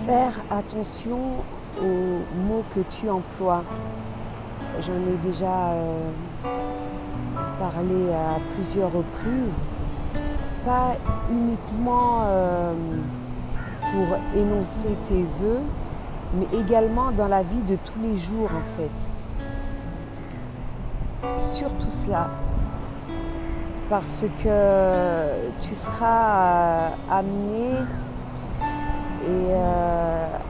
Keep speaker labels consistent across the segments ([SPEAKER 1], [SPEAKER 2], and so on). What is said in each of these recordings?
[SPEAKER 1] Faire attention aux mots que tu emploies. J'en ai déjà parlé à plusieurs reprises, pas uniquement pour énoncer tes vœux, mais également dans la vie de tous les jours en fait. Surtout cela, parce que tu seras amené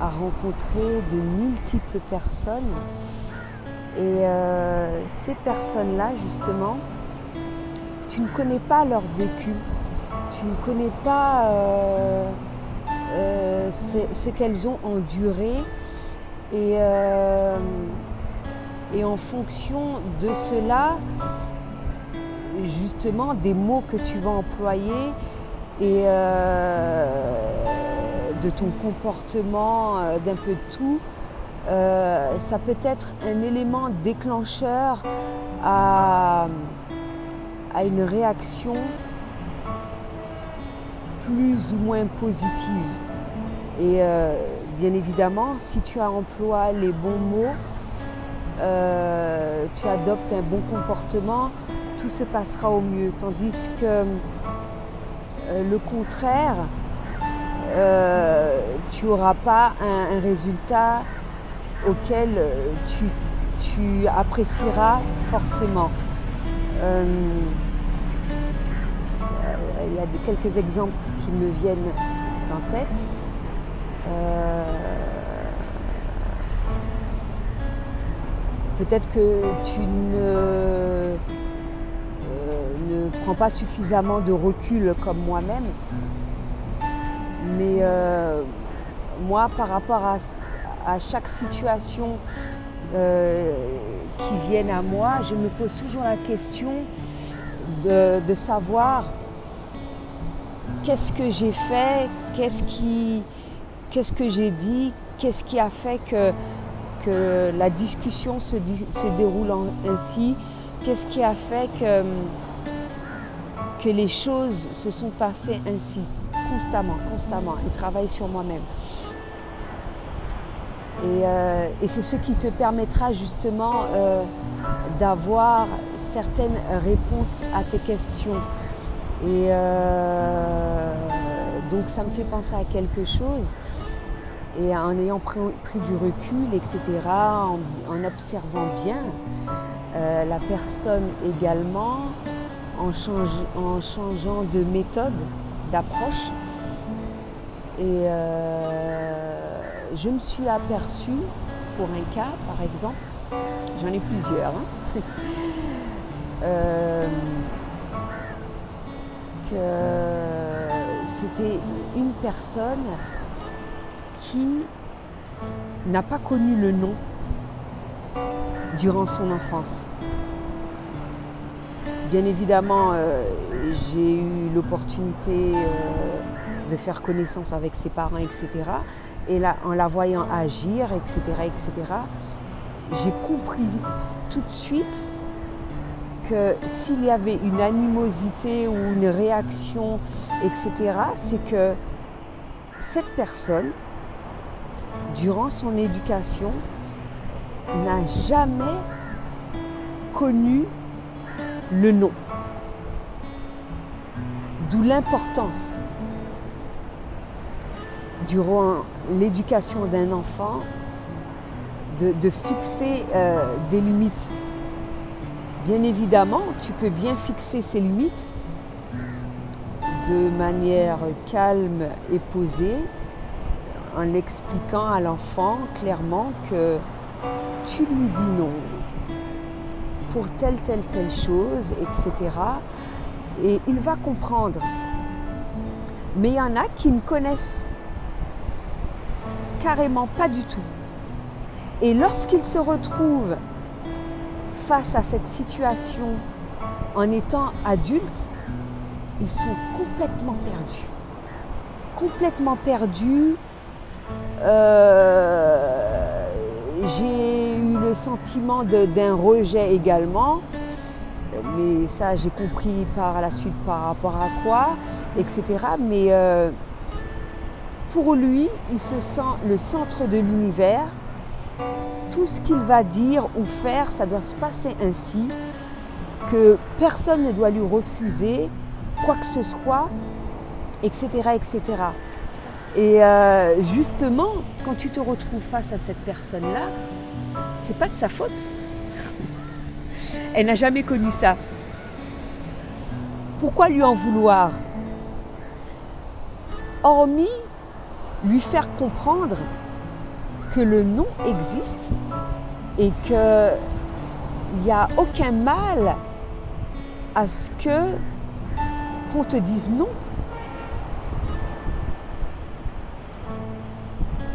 [SPEAKER 1] à rencontrer de multiples personnes et ces personnes-là justement, tu ne connais pas leur vécu, tu ne connais pas ce qu'elles ont enduré et en fonction de cela, justement des mots que tu vas employer et de ton comportement, d'un peu de tout, ça peut être un élément déclencheur à une réaction plus ou moins positive. Et bien évidemment, si tu emploies les bons mots, tu adoptes un bon comportement, tout se passera au mieux. Tandis que le contraire, tu n'auras pas un résultat auquel tu apprécieras forcément. Il y a quelques exemples qui me viennent en tête. Peut-être que tu ne prends pas suffisamment de recul comme moi-même, mais moi, par rapport à chaque situation qui vienne à moi, je me pose toujours la question de savoir qu'est-ce que j'ai fait, qu'est-ce que j'ai dit, qu'est-ce qui a fait que la discussion se déroule ainsi, qu'est-ce qui a fait que les choses se sont passées ainsi, constamment, et travaille sur moi-même. Et c'est ce qui te permettra justement d'avoir certaines réponses à tes questions. Et donc ça me fait penser à quelque chose. Et en ayant pris du recul, etc., en observant bien la personne également, en changeant de méthode, d'approche. Et je me suis aperçue, pour un cas par exemple, j'en ai plusieurs, que c'était une personne qui n'a pas connu le non durant son enfance. Bien évidemment, j'ai eu l'opportunité de faire connaissance avec ses parents, etc. Et là, en la voyant agir, etc., j'ai compris tout de suite que s'il y avait une animosité ou une réaction, etc., c'est que cette personne, durant son éducation, n'a jamais connu le non. D'où l'importance, durant l'éducation d'un enfant, de fixer des limites. Bien évidemment, tu peux bien fixer ces limites de manière calme et posée, en expliquant à l'enfant clairement que tu lui dis non pour telle chose, etc. Et il va comprendre. Mais il y en a qui ne connaissent carrément pas du tout. Et lorsqu'ils se retrouvent face à cette situation en étant adultes, ils sont complètement perdus. Complètement perdus. J'ai eu le sentiment d'un rejet également, mais ça j'ai compris par la suite par rapport à quoi, etc. Mais pour lui, il se sent le centre de l'univers. Tout ce qu'il va dire ou faire, ça doit se passer ainsi, que personne ne doit lui refuser quoi que ce soit, etc. etc. Et justement, quand tu te retrouves face à cette personne-là, c'est pas de sa faute. Elle n'a jamais connu ça. Pourquoi lui en vouloir? Hormis lui faire comprendre que le non existe et qu'il n'y a aucun mal à ce qu'on te dise non.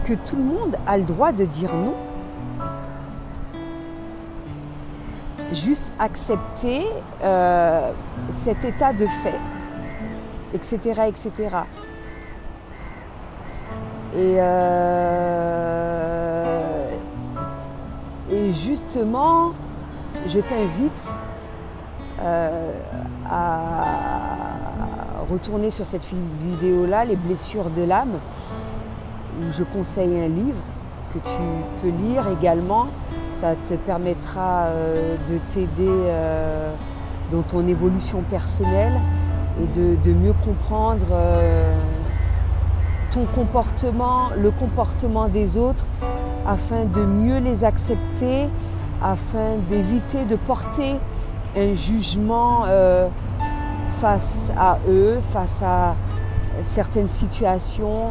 [SPEAKER 1] Que tout le monde a le droit de dire non. Juste accepter cet état de fait, etc. etc. Et justement, je t'invite à retourner sur cette vidéo-là, Les blessures de l'âme, où je conseille un livre que tu peux lire également. Ça te permettra de t'aider dans ton évolution personnelle et de mieux comprendre ton comportement, le comportement des autres, afin de mieux les accepter, afin d'éviter de porter un jugement face à eux, face à certaines situations,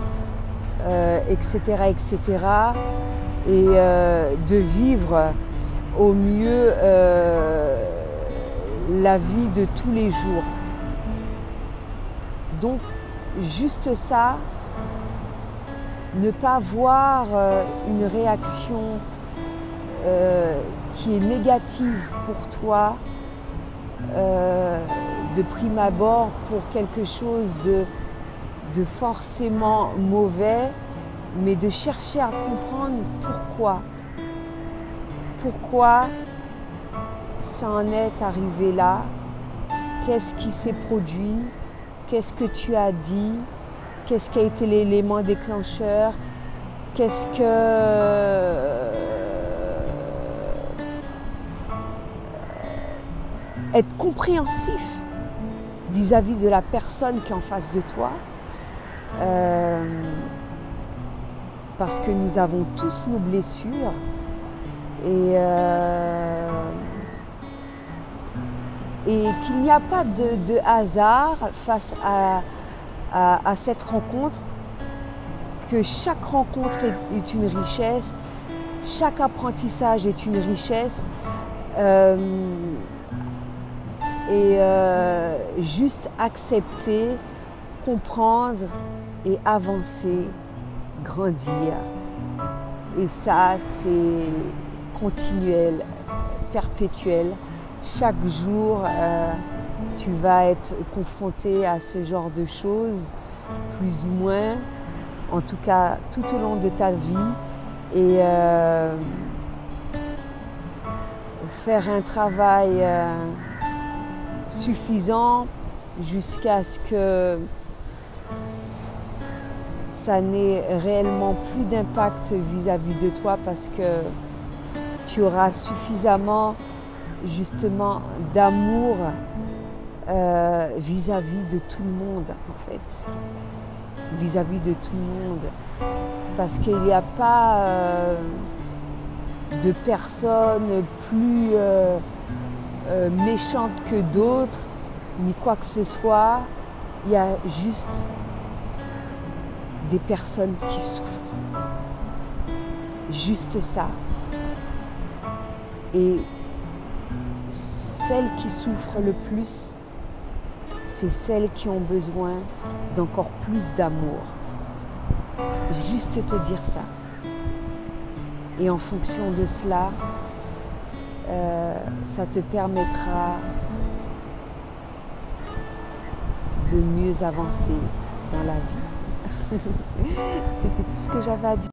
[SPEAKER 1] etc., etc. Et de vivre au mieux la vie de tous les jours. Donc, juste ça, ne pas voir une réaction qui est négative pour toi, de prime abord pour quelque chose de forcément mauvais, mais de chercher à comprendre pourquoi. Pourquoi ça en est arrivé là? Qu'est-ce qui s'est produit? Qu'est-ce que tu as dit? Qu'est-ce qui a été l'élément déclencheur? Qu'est-ce que... Être compréhensif vis-à-vis de la personne qui est en face de toi. Parce que nous avons tous nos blessures et qu'il n'y a pas de hasard face à cette rencontre, que chaque rencontre est une richesse, chaque apprentissage est une richesse, juste accepter, comprendre et avancer, grandir. Et ça, c'est continuel, perpétuel. Chaque jour, tu vas être confronté à ce genre de choses, plus ou moins, en tout cas tout au long de ta vie. Et faire un travail suffisant jusqu'à ce que ça n'ait réellement plus d'impact vis-à-vis de toi, parce que tu auras suffisamment justement d'amour vis-à-vis de tout le monde, en fait. Vis-à-vis de tout le monde. Parce qu'il n'y a pas de personnes plus méchantes que d'autres, ni quoi que ce soit. Il y a juste des personnes qui souffrent. Juste ça. Et celles qui souffrent le plus, c'est celles qui ont besoin d'encore plus d'amour. Juste te dire ça. Et en fonction de cela, ça te permettra de mieux avancer dans la vie. C'était tout ce que j'avais à dire.